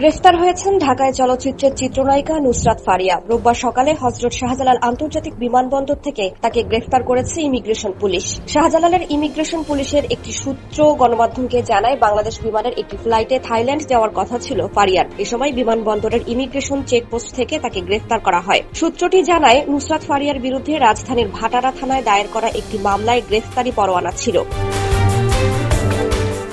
গ্রেফতার হয়েছেন ঢাকায় চলচ্চিত্রের চিত্রনায়িকা নুসরাত ফারিয়া। রোববার সকালে হযরত শাহজালাল আন্তর্জাতিক বিমানবন্দর থেকে তাকে গ্রেফতার করেছে ইমিগ্রেশন পুলিশ। শাহজালালের ইমিগ্রেশন পুলিশের একটি সূত্র গণমাধ্যমকে জানায়, বাংলাদেশ বিমানের একটি ফ্লাইটে থাইল্যান্ড যাওয়ার কথা ছিল ফারিয়ার। এ সময় বিমানবন্দরের ইমিগ্রেশন চেকপোস্ট থেকে তাকে গ্রেফতার করা হয়। সূত্রটি জানায়, নুসরাত ফারিয়ার বিরুদ্ধে রাজধানীর ভাটারা থানায় দায়ের করা একটি মামলায় গ্রেফতারি পরোয়ানা ছিল।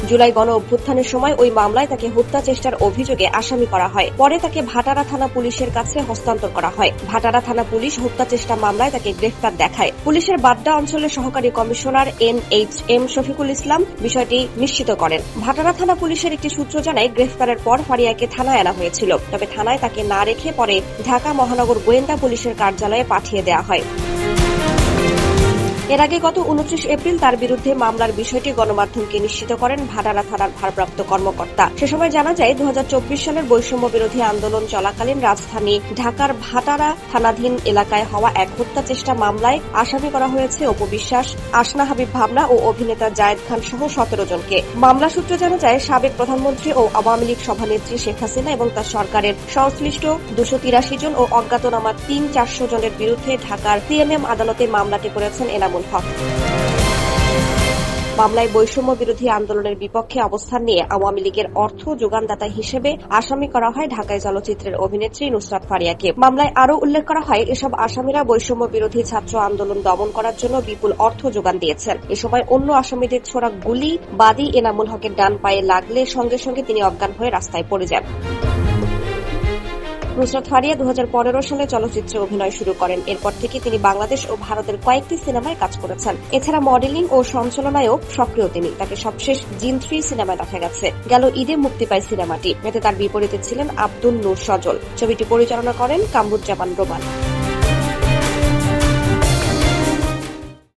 জুলাই গণ অভ্যুত্থানের সময় ওই মামলায় তাকে হত্যা চেষ্টার অভিযোগে আসামি করা হয়। পরে তাকে ভাটারা থানা পুলিশের কাছে হস্তান্তর করা হয়। ভাটারা থানা পুলিশ হত্যা চেষ্টা মামলায় তাকে গ্রেফতার দেখায়। পুলিশের বাড্ডা অঞ্চলের সহকারী কমিশনার NHM শফিকুল ইসলাম বিষয়টি নিশ্চিত করেন। ভাটারা থানা পুলিশের একটি সূত্র জানায়, গ্রেফতারের পর ফারিয়াকে থানায় আনা হয়েছিল। তবে থানায় তাকে না রেখে পরে ঢাকা মহানগর গোয়েন্দা পুলিশের কার্যালয়ে পাঠিয়ে দেওয়া হয়। এর আগে গত 29 এপ্রিল তার বিরুদ্ধে মামলার বিষয়টি গণমাধ্যমকে নিশ্চিত করেন ভাটারা থানার ভারপ্রাপ্ত কর্মকর্তা। সে সময় জানা যায়, 2024 সালের বৈষম্য বিরোধী আন্দোলন চলাকালীন রাজধানী ঢাকার ভাটারা থানাধীন এলাকায় হওয়া এক হত্যা চেষ্টা মামলায় আসামি করা হয়েছে অপু বিশ্বাস, আসনা হাবিব ভাবনা ও অভিনেতা জায়েদ খান সহ 17 জনকে। মামলা সূত্রে জানা যায়, সাবেক প্রধানমন্ত্রী ও আওয়ামী লীগ সভানেত্রী শেখ হাসিনা এবং তার সরকারের সংশ্লিষ্ট 283 জন ও অজ্ঞাতনামা 300-400 জনের বিরুদ্ধে ঢাকার CMM আদালতে মামলাটি করেছেন এনামুল হক। মামলায় বৈষম্য বিরোধী আন্দোলনের বিপক্ষে অবস্থান নিয়ে আওয়ামী লীগের অর্থ যোগানদাতা হিসেবে আসামি করা হয় ঢাকায় চলচ্চিত্রের অভিনেত্রী নুসরাত ফারিয়াকে। মামলায় আরও উল্লেখ করা হয়, এসব আসামিরা বৈষম্য বিরোধী ছাত্র আন্দোলন দমন করার জন্য বিপুল অর্থ যোগান দিয়েছেন। এ সময় অন্য আসামিদের ছোড়া গুলি বাদী এনামুল হকের ডান পায়ে লাগলে সঙ্গে সঙ্গে তিনি অজ্ঞান হয়ে রাস্তায় পড়ে যান। নুসরাত ফারিয়া 2015 সালে চলচ্চিত্রে অভিনয় শুরু করেন। এরপর থেকে তিনি বাংলাদেশ ও ভারতের কয়েকটি সিনেমায় কাজ করেছেন। এছাড়া মডেলিং ও সঞ্চালনায়ও সক্রিয় তিনি। তাকে সবশেষ জিন 3 সিনেমায় দেখা গেছে। গেল ঈদে মুক্তি পায় সিনেমাটি। এতে তার বিপরীতে ছিলেন আব্দুল নূর সজল। ছবিটি পরিচালনা করেন কামরুজ্জামান রোমান।